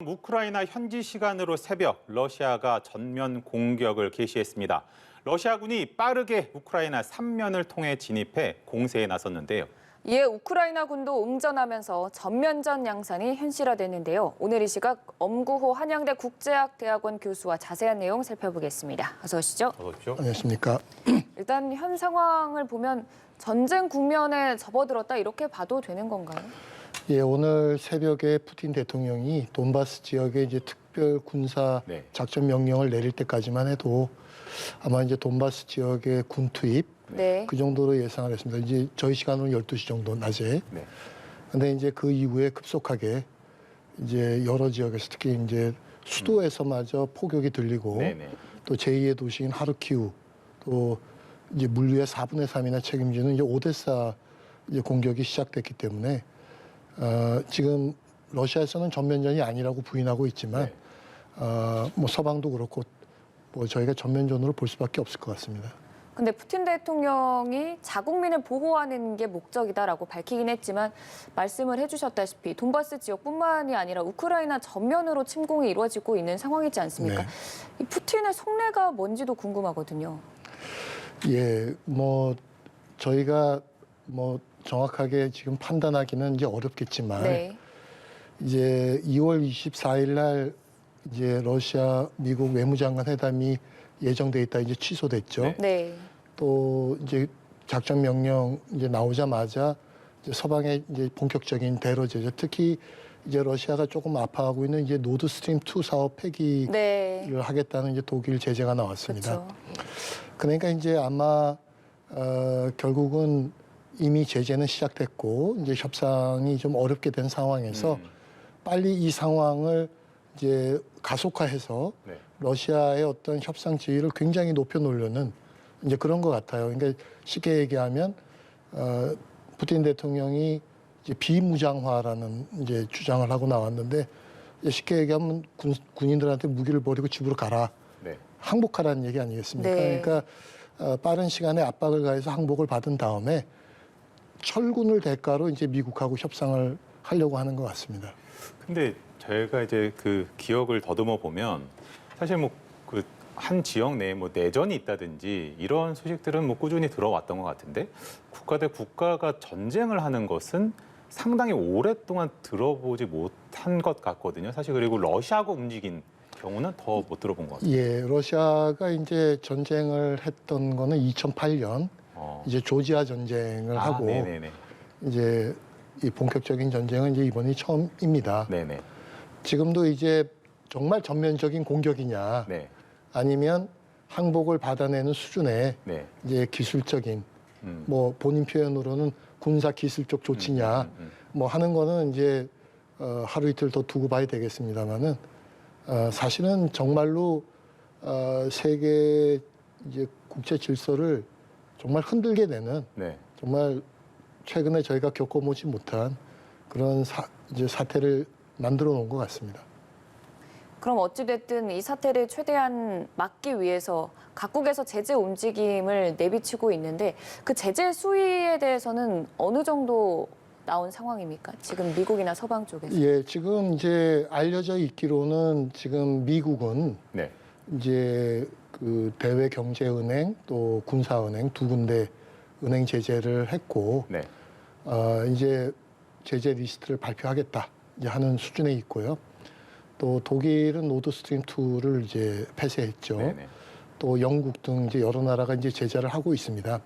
그럼 우크라이나 현지 시간으로 새벽 러시아가 전면 공격을 개시했습니다. 러시아군이 빠르게 우크라이나 3면을 통해 진입해 공세에 나섰는데요. 이에 우크라이나 군도 응전하면서 전면전 양상이 현실화됐는데요. 오늘 이 시각 엄구호 한양대 국제학대학원 교수와 자세한 내용 살펴보겠습니다. 어서 오시죠. 어서 오십시오. 안녕하십니까. 일단 현 상황을 보면 전쟁 국면에 접어들었다 이렇게 봐도 되는 건가요? 예, 오늘 새벽에 푸틴 대통령이 돈바스 지역에 이제 특별 군사 작전 명령을 내릴 때까지만 해도 아마 이제 돈바스 지역의 군 투입 그 정도로 예상을 했습니다. 이제 저희 시간으로 12시 정도 낮에. 근데 이제 그 이후에 급속하게 이제 여러 지역에서 특히 이제 수도에서마저 포격이 들리고 또 제2의 도시인 하르키우 또 이제 물류의 4분의 3이나 책임지는 이제 오데사 이제 공격이 시작됐기 때문에 지금 러시아에서는 전면전이 아니라고 부인하고 있지만 뭐 서방도 그렇고 뭐 저희가 전면전으로 볼 수밖에 없을 것 같습니다. 근데 푸틴 대통령이 자국민을 보호하는 게 목적이다라고 밝히긴 했지만 말씀을 해주셨다시피 돈바스 지역뿐만이 아니라 우크라이나 전면으로 침공이 이루어지고 있는 상황이지 않습니까? 이 푸틴의 속내가 뭔지도 궁금하거든요. 예, 뭐 저희가 뭐 정확하게 지금 판단하기는 이제 어렵겠지만 이제 2월 24일 날 이제 러시아 미국 외무장관 회담이 예정돼 있다 이제 취소됐죠. 또 이제 작전 명령 이제 나오자마자 이제 서방의 이제 본격적인 대러 제재, 특히 이제 러시아가 조금 아파하고 있는 이제 노드스트림 2 사업 폐기를 하겠다는 이제 독일 제재가 나왔습니다. 그러니까 이제 아마 결국은 이미 제재는 시작됐고 이제 협상이 좀 어렵게 된 상황에서 빨리 이 상황을 이제 가속화해서 러시아의 어떤 협상 지위를 굉장히 높여놓으려는 이제 그런 것 같아요. 그러니까 쉽게 얘기하면 푸틴 대통령이 이제 비무장화라는 이제 주장을 하고 나왔는데 이제 쉽게 얘기하면 군인들한테 무기를 버리고 집으로 가라, 항복하라는 얘기 아니겠습니까? 그러니까 빠른 시간에 압박을 가해서 항복을 받은 다음에 철군을 대가로 이제 미국하고 협상을 하려고 하는 것 같습니다. 근데 저희가 이제 그 기억을 더듬어 보면 사실 뭐 그 한 지역 내에 뭐 내전이 있다든지 이런 소식들은 뭐 꾸준히 들어왔던 것 같은데 국가 대 국가가 전쟁을 하는 것은 상당히 오랫동안 들어보지 못한 것 같거든요. 사실 그리고 러시아하고 움직인 경우는 더 못 들어본 것 같아요. 예, 러시아가 이제 전쟁을 했던 거는 2008년 이제 조지아 전쟁을 하고 이제 이 본격적인 전쟁은 이제 이번이 처음입니다. 지금도 이제 정말 전면적인 공격이냐 아니면 항복을 받아내는 수준의 이제 기술적인 뭐 본인 표현으로는 군사 기술적 조치냐 뭐 하는 거는 이제 하루 이틀 더 두고 봐야 되겠습니다만은 사실은 정말로 세계 이제 국제 질서를 정말 흔들게 되는 정말 최근에 저희가 겪어보지 못한 그런 이제 사태를 만들어 놓은 것 같습니다. 그럼 어찌됐든 이 사태를 최대한 막기 위해서 각국에서 제재 움직임을 내비치고 있는데 그 제재 수위에 대해서는 어느 정도 나온 상황입니까? 지금 미국이나 서방 쪽에서. 예, 지금 이제 알려져 있기로는 지금 미국은 이제 그 대외경제은행 또 군사은행 두 군데 은행 제재를 했고 이제 제재 리스트를 발표하겠다 이제 하는 수준에 있고요. 또 독일은 노드스트림 2를 이제 폐쇄했죠. 또 영국 등 이제 여러 나라가 이제 제재를 하고 있습니다.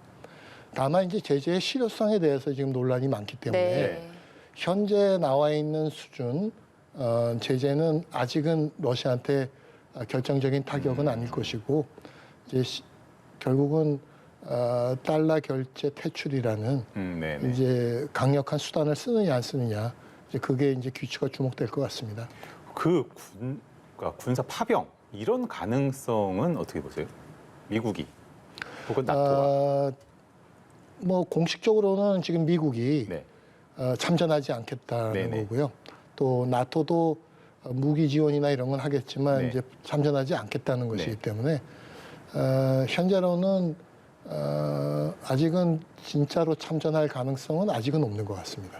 다만 이제 제재의 실효성에 대해서 지금 논란이 많기 때문에 현재 나와 있는 수준 제재는 아직은 러시아한테 결정적인 타격은 아닐 것이고 이제 결국은 달러 결제 퇴출이라는 이제 강력한 수단을 쓰느냐 안 쓰느냐 이제 그게 이제 귀추가 주목될 것 같습니다. 그러니까 군사 파병 이런 가능성은 어떻게 보세요? 미국이 혹은 나토가? 뭐 공식적으로는 지금 미국이 참전하지 않겠다는 거고요. 또 나토도 무기 지원이나 이런 건 하겠지만 이제 참전하지 않겠다는 것이기 때문에 현재로는 아직은 진짜로 참전할 가능성은 아직은 없는 것 같습니다.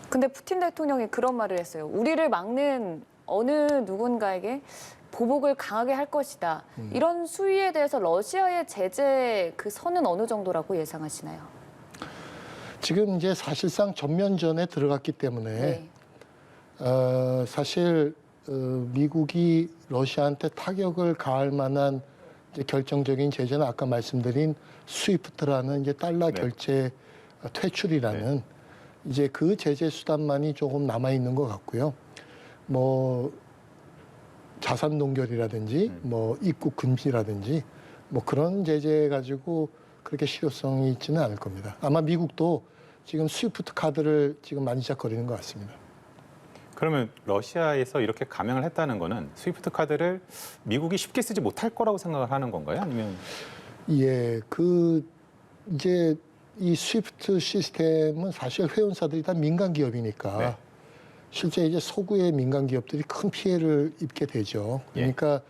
근데 푸틴 대통령이 그런 말을 했어요. 우리를 막는 어느 누군가에게 보복을 강하게 할 것이다. 이런 수위에 대해서 러시아의 제재 그 선은 어느 정도라고 예상하시나요? 지금 이제 사실상 전면전에 들어갔기 때문에 네. 사실 미국이 러시아한테 타격을 가할 만한 이제 결정적인 제재는 아까 말씀드린 스위프트라는 이제 달러 네. 결제 퇴출이라는 이제 그 제재 수단만이 조금 남아 있는 것 같고요. 뭐 자산 동결이라든지 뭐 입국 금지라든지 뭐 그런 제재 가지고 그렇게 실효성이 있지는 않을 겁니다. 아마 미국도 지금 스위프트 카드를 지금 만지작거리는 것 같습니다. 그러면 러시아에서 이렇게 감행을 했다는 거는 스위프트 카드를 미국이 쉽게 쓰지 못할 거라고 생각을 하는 건가요? 아니면 예, 이제 이 스위프트 시스템은 사실 회원사들이 다 민간 기업이니까 네. 실제 이제 소구의 민간 기업들이 큰 피해를 입게 되죠. 그러니까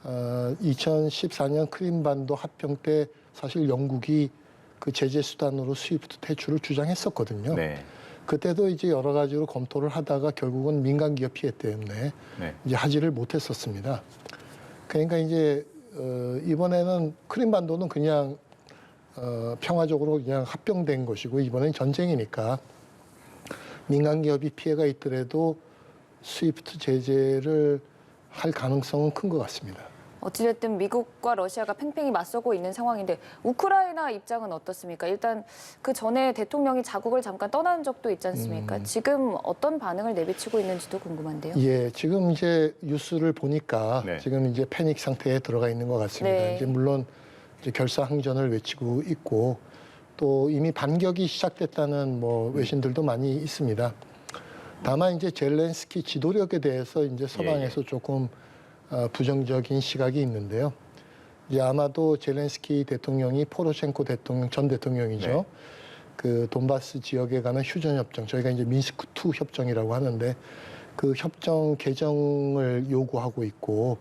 2014년 크림반도 합병 때 사실 영국이 그 제재 수단으로 스위프트 퇴출을 주장했었거든요. 네. 그때도 이제 여러 가지로 검토를 하다가 결국은 민간 기업 피해 때문에 네. 이제 하지를 못했었습니다. 그러니까 이제 이번에는 크림반도는 그냥 평화적으로 그냥 합병된 것이고 이번엔 전쟁이니까 민간 기업이 피해가 있더라도 스위프트 제재를 할 가능성은 큰 것 같습니다. 어찌됐든 미국과 러시아가 팽팽히 맞서고 있는 상황인데 우크라이나 입장은 어떻습니까? 일단 그 전에 대통령이 자국을 잠깐 떠난 적도 있지 않습니까? 지금 어떤 반응을 내비치고 있는지도 궁금한데요. 예, 지금 이제 뉴스를 보니까 네. 지금 이제 패닉 상태에 들어가 있는 것 같습니다. 네. 이제 물론 이제 결사항전을 외치고 있고 또 이미 반격이 시작됐다는 뭐 외신들도 많이 있습니다. 다만 이제 젤렌스키 지도력에 대해서 이제 서방에서 조금 부정적인 시각이 있는데요. 이제 아마도 젤렌스키 대통령이 포로셴코 대통령 전 대통령이죠. 네. 그 돈바스 지역에 관한 휴전 협정, 저희가 이제 미스크 2 협정이라고 하는데 그 협정 개정을 요구하고 있고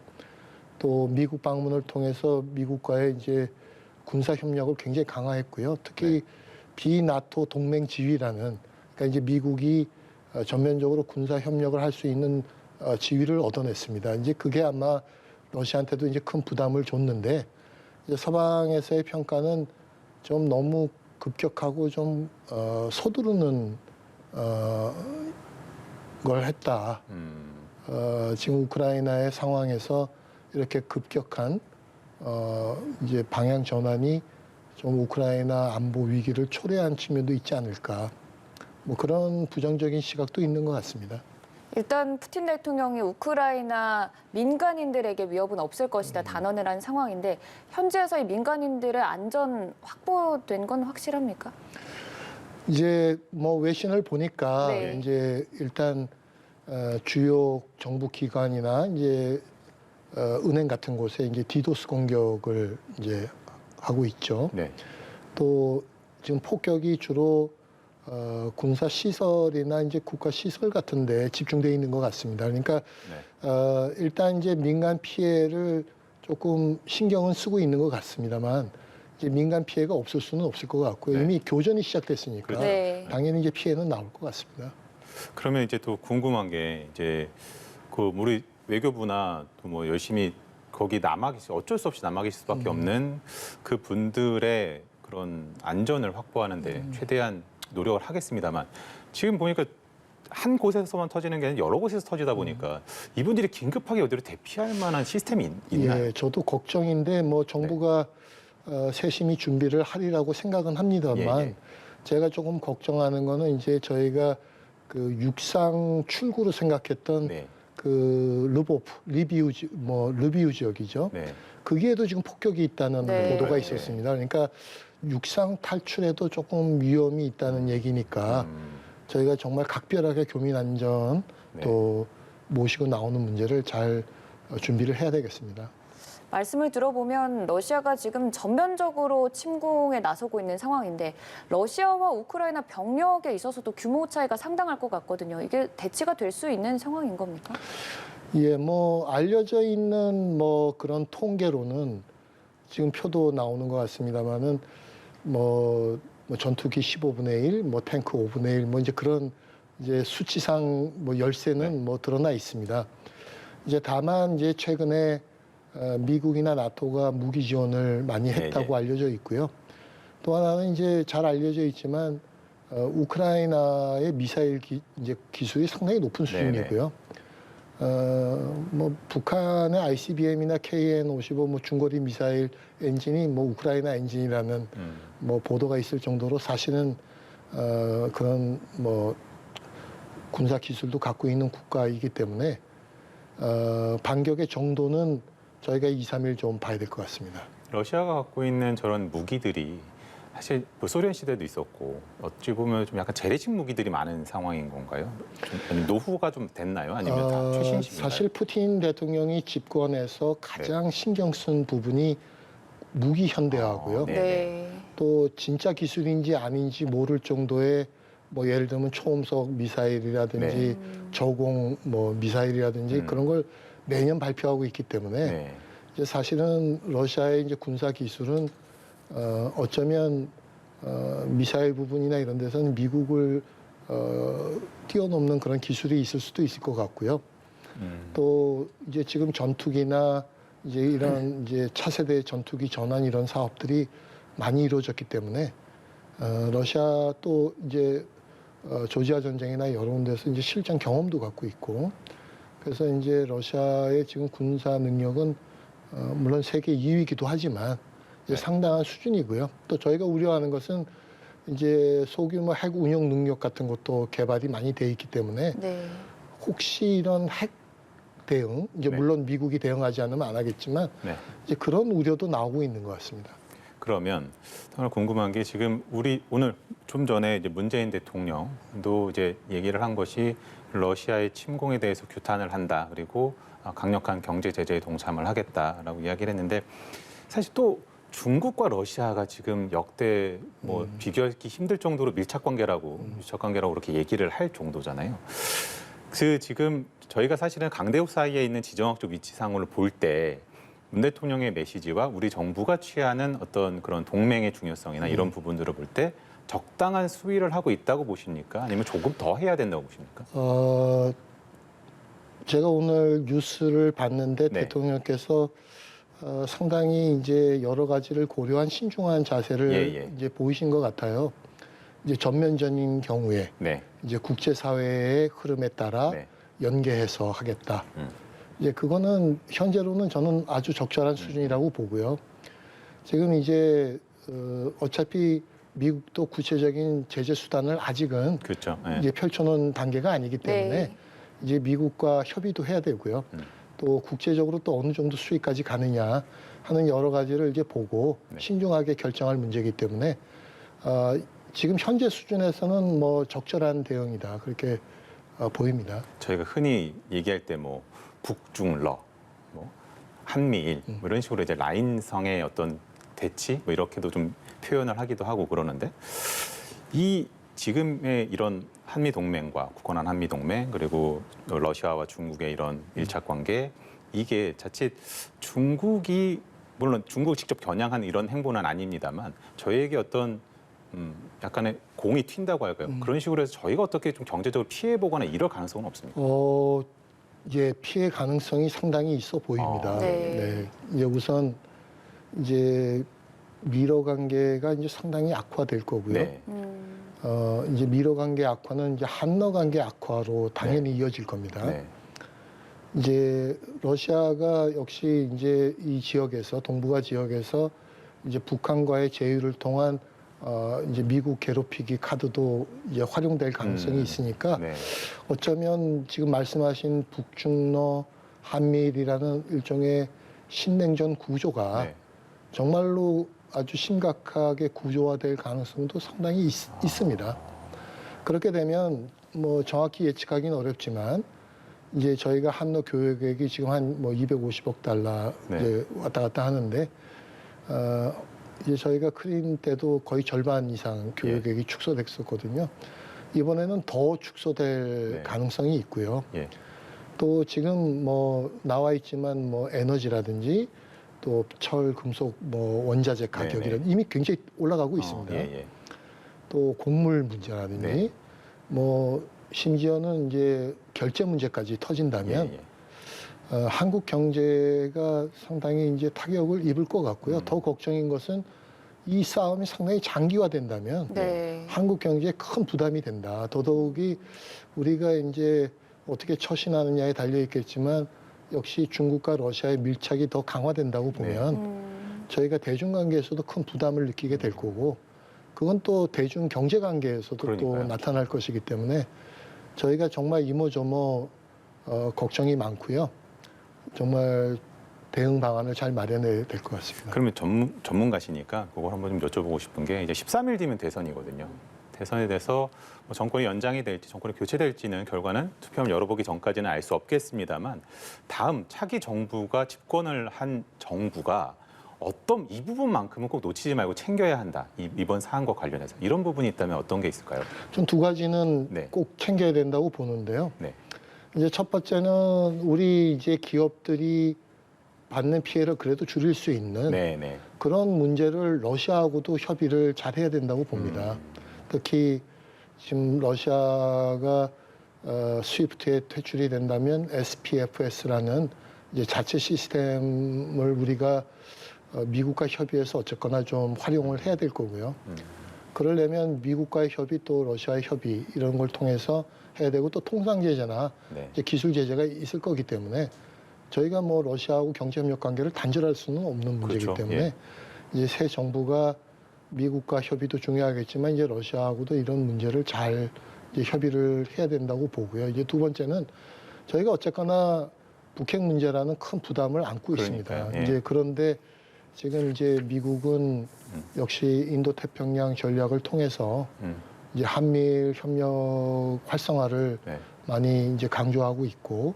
또 미국 방문을 통해서 미국과의 이제 군사 협력을 굉장히 강화했고요. 특히 비나토 동맹 지위라는 그러니까 이제 미국이 전면적으로 군사 협력을 할 수 있는 지위를 얻어냈습니다. 이제 그게 아마 러시아한테도 이제 큰 부담을 줬는데 이제 서방에서의 평가는 좀 너무 급격하고 좀 서두르는 걸 했다. 지금 우크라이나의 상황에서 이렇게 급격한 이제 방향 전환이 좀 우크라이나 안보 위기를 초래한 측면도 있지 않을까. 뭐 그런 부정적인 시각도 있는 것 같습니다. 일단 푸틴 대통령이 우크라이나 민간인들에게 위협은 없을 것이다 단언을 한 상황인데 현지에서의 민간인들의 안전 확보된 건 확실합니까? 이제 뭐 외신을 보니까 네. 이제 일단 주요 정부 기관이나 이제 은행 같은 곳에 이제 디도스 공격을 이제 하고 있죠. 네. 또 지금 폭격이 주로 군사 시설이나 이제 국가 시설 같은데 집중돼 있는 것 같습니다. 그러니까 일단 이제 민간 피해를 조금 신경은 쓰고 있는 것 같습니다만 이제 민간 피해가 없을 수는 없을 것 같고요. 네. 이미 교전이 시작됐으니까 그렇죠. 네. 당연히 이제 피해는 나올 것 같습니다. 그러면 이제 또 궁금한 게 이제 그 우리 외교부나 또 뭐 열심히 거기 남아 계시 어쩔 수 없이 남아 계실 수밖에 없는 그 분들의 그런 안전을 확보하는데 최대한 노력을 하겠습니다만 지금 보니까 한 곳에서만 터지는 게 아니라 여러 곳에서 터지다 보니까 이분들이 긴급하게 어디로 대피할 만한 시스템이 있나요? 예, 저도 걱정인데 뭐 정부가 세심히 준비를 하리라고 생각은 합니다만 예, 예. 제가 조금 걱정하는 거는 이제 저희가 그 육상 출구로 생각했던 네. 그 르비우 지역이죠. 네. 거기에도 지금 폭격이 있다는 네. 보도가 네. 있었습니다. 그러니까 육상 탈출에도 조금 위험이 있다는 얘기니까 저희가 정말 각별하게 교민 안전 네. 또 모시고 나오는 문제를 잘 준비를 해야 되겠습니다. 말씀을 들어보면 러시아가 지금 전면적으로 침공에 나서고 있는 상황인데 러시아와 우크라이나 병력에 있어서도 규모 차이가 상당할 것 같거든요. 이게 대치가 될 수 있는 상황인 겁니까? 예, 뭐 알려져 있는 뭐 그런 통계로는 지금 표도 나오는 것 같습니다만은 뭐 전투기 15분의 1, 뭐 탱크 5분의 1, 뭐 이제 그런 이제 수치상 뭐 열세는 뭐 드러나 있습니다. 이제 다만 이제 최근에 미국이나 나토가 무기 지원을 많이 했다고 알려져 있고요. 또 하나는 이제 잘 알려져 있지만 우크라이나의 미사일 이제 기술이 상당히 높은 수준이고요. 뭐 북한의 ICBM이나 KN-55 뭐 중거리 미사일 엔진이 뭐 우크라이나 엔진이라는 뭐 보도가 있을 정도로 사실은 그런 뭐 군사 기술도 갖고 있는 국가이기 때문에 반격의 정도는 저희가 2, 3일 좀 봐야 될 것 같습니다. 러시아가 갖고 있는 저런 무기들이 사실 뭐 소련 시대도 있었고 어찌 보면 좀 약간 재래식 무기들이 많은 상황인 건가요? 좀 노후가 좀 됐나요? 아니면 다 최신식인가요? 사실 푸틴 대통령이 집권해서 가장 신경 쓴 부분이 무기 현대화고요. 네. 또 진짜 기술인지 아닌지 모를 정도의 뭐 예를 들면 초음속 미사일이라든지 저공 뭐 미사일이라든지 그런 걸 매년 발표하고 있기 때문에 이제 사실은 러시아의 이제 군사 기술은 어쩌면 미사일 부분이나 이런 데서는 미국을 뛰어넘는 그런 기술이 있을 수도 있을 것 같고요. 또 이제 지금 전투기나 이제 이런 이제 차세대 전투기 전환 이런 사업들이 많이 이루어졌기 때문에 러시아 또 이제 조지아 전쟁이나 여러 군데서 이제 실전 경험도 갖고 있고 그래서 이제 러시아의 지금 군사 능력은 물론 세계 2위이기도 하지만 이제 상당한 수준이고요. 또 저희가 우려하는 것은 이제 소규모 핵 운영 능력 같은 것도 개발이 많이 돼 있기 때문에 혹시 이런 핵 대응, 이제 물론 미국이 대응하지 않으면 안 하겠지만 이제 그런 우려도 나오고 있는 것 같습니다. 그러면 정말 궁금한 게 지금 우리 오늘 좀 전에 이제 문재인 대통령도 이제 얘기를 한 것이 러시아의 침공에 대해서 규탄을 한다. 그리고 강력한 경제 제재에 동참을 하겠다라고 이야기를 했는데 사실 또 중국과 러시아가 지금 역대 뭐 비교하기 힘들 정도로 밀착 관계라고 그렇게 얘기를 할 정도잖아요. 그 지금 저희가 사실은 강대국 사이에 있는 지정학적 위치상으로 볼 때 문 대통령의 메시지와 우리 정부가 취하는 어떤 그런 동맹의 중요성이나 이런 부분들을 볼 때 적당한 수위를 하고 있다고 보십니까? 아니면 조금 더 해야 된다고 보십니까? 제가 오늘 뉴스를 봤는데 대통령께서 상당히 이제 여러 가지를 고려한 신중한 자세를 이제 보이신 것 같아요. 이제 전면전인 경우에 이제 국제사회의 흐름에 따라 연계해서 하겠다. 이제 그거는 현재로는 저는 아주 적절한 수준이라고 보고요. 지금 이제 어차피 미국도 구체적인 제재 수단을 아직은 이제 펼쳐놓은 단계가 아니기 때문에 이제 미국과 협의도 해야 되고요. 또 국제적으로 또 어느 정도 수위까지 가느냐 하는 여러 가지를 이제 보고 신중하게 결정할 문제이기 때문에 지금 현재 수준에서는 뭐 적절한 대응이다 그렇게 보입니다. 저희가 흔히 얘기할 때 뭐 북중러, 뭐 한미일 뭐 이런 식으로 이제 라인성의 어떤 대치 뭐 이렇게도 좀 표현을 하기도 하고 그러는데 이 지금의 이런 한미 동맹과 굳건한 한미 동맹 그리고 러시아와 중국의 이런 밀착 관계 이게 자칫 중국이 물론 중국 직접 겨냥한 이런 행보는 아닙니다만 저희에게 어떤 약간의 공이 튄다고 할까요? 그런 식으로 해서 저희가 어떻게 좀 경제적으로 피해 보거나 이럴 가능성은 없습니까? 예, 피해 가능성이 상당히 있어 보입니다. 이제 우선 이제 미러 관계가 이제 상당히 악화될 거고요. 이제 미러 관계 악화는 이제 한러 관계 악화로 당연히 이어질 겁니다. 이제 러시아가 역시 이제 이 지역에서 동북아 지역에서 이제 북한과의 제휴를 통한 이제 미국 괴롭히기 카드도 이제 활용될 가능성이 있으니까 어쩌면 지금 말씀하신 북중러 한미일이라는 일종의 신냉전 구조가 정말로 아주 심각하게 구조화될 가능성도 상당히 있습니다. 그렇게 되면 뭐 정확히 예측하기는 어렵지만 이제 저희가 한러 교역액이 지금 한 뭐 250억 달러 이제 왔다 갔다 하는데 이제 저희가 크림 때도 거의 절반 이상 교역액이 축소됐었거든요. 이번에는 더 축소될 가능성이 있고요. 또 지금 뭐 나와 있지만 뭐 에너지라든지 또 철, 금속, 뭐 원자재 가격이라든지 이미 굉장히 올라가고 있습니다. 또 곡물 문제라든지 뭐 심지어는 이제 결제 문제까지 터진다면 한국 경제가 상당히 이제 타격을 입을 것 같고요. 더 걱정인 것은 이 싸움이 상당히 장기화된다면 네. 한국 경제에 큰 부담이 된다. 더더욱이 우리가 이제 어떻게 처신하느냐에 달려 있겠지만 역시 중국과 러시아의 밀착이 더 강화된다고 보면 저희가 대중관계에서도 큰 부담을 느끼게 될 거고 그건 또 대중 경제 관계에서도 또 그러니까요. 나타날 것이기 때문에 저희가 정말 이모저모 걱정이 많고요. 정말 대응 방안을 잘 마련해야 될 것 같습니다. 그러면 전문가시니까 그걸 한번 좀 여쭤보고 싶은 게 이제 13일 뒤면 대선이거든요. 대선에 대해서 뭐 정권이 연장이 될지 정권이 교체될지는 결과는 투표를 열어보기 전까지는 알 수 없겠습니다만 다음 차기 정부가 집권을 한 정부가 어떤 이 부분만큼은 꼭 놓치지 말고 챙겨야 한다. 이번 사안과 관련해서 이런 부분이 있다면 어떤 게 있을까요? 좀 두 가지는 네. 꼭 챙겨야 된다고 보는데요. 네. 이제 첫 번째는 우리 이제 기업들이 받는 피해를 그래도 줄일 수 있는 네, 네. 그런 문제를 러시아하고도 협의를 잘 해야 된다고 봅니다. 특히 지금 러시아가 스위프트에 퇴출이 된다면 SPFS라는 이제 자체 시스템을 우리가 미국과 협의해서 어쨌거나 좀 활용을 해야 될 거고요. 그러려면 미국과의 협의 또 러시아의 협의 이런 걸 통해서 해야 되고 또 통상 제재나 네. 이제 기술 제재가 있을 거기 때문에 저희가 뭐 러시아하고 경제협력 관계를 단절할 수는 없는 문제이기 그렇죠. 때문에 예. 이제 새 정부가 미국과 협의도 중요하겠지만 이제 러시아하고도 이런 문제를 잘 이제 협의를 해야 된다고 보고요. 이제 두 번째는 저희가 어쨌거나 북핵 문제라는 큰 부담을 안고 그러니까요. 있습니다. 예. 이제 그런데 지금 이제 미국은 역시 인도 태평양 전략을 통해서 이제 한미일 협력 활성화를 네. 많이 이제 강조하고 있고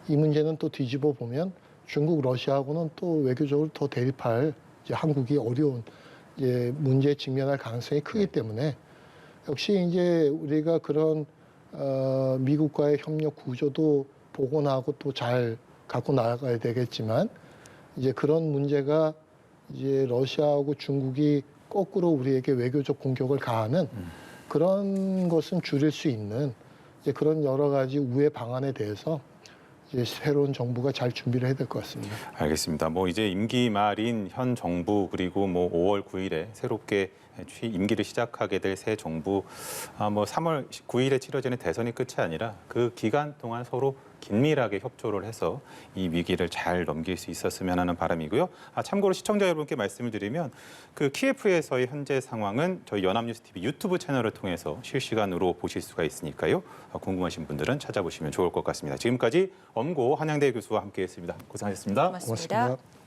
이 문제는 또 뒤집어 보면 중국, 러시아하고는 또 외교적으로 더 대립할 이제 한국이 어려운 이제 문제에 직면할 가능성이 크기 때문에 역시 이제 우리가 그런 미국과의 협력 구조도 복원하고 또 잘 갖고 나가야 되겠지만 이제 그런 문제가 이제 러시아하고 중국이 거꾸로 우리에게 외교적 공격을 가하는 그런 것은 줄일 수 있는 이제 그런 여러 가지 우회 방안에 대해서 이제 새로운 정부가 잘 준비를 해야 될 것 같습니다. 알겠습니다. 뭐 이제 임기 말인 현 정부 그리고 뭐 5월 9일에 새롭게 임기를 시작하게 될 새 정부 뭐 3월 9일에 치러지는 대선이 끝이 아니라 그 기간 동안 서로 긴밀하게 협조를 해서 이 위기를 잘 넘길 수 있었으면 하는 바람이고요. 참고로 시청자 여러분께 말씀을 드리면 그 키예프에서의 현재 상황은 저희 연합뉴스 TV 유튜브 채널을 통해서 실시간으로 보실 수가 있으니까요. 궁금하신 분들은 찾아보시면 좋을 것 같습니다. 지금까지 엄고 한양대 교수와 함께했습니다. 고생하셨습니다. 고맙습니다. 고맙습니다.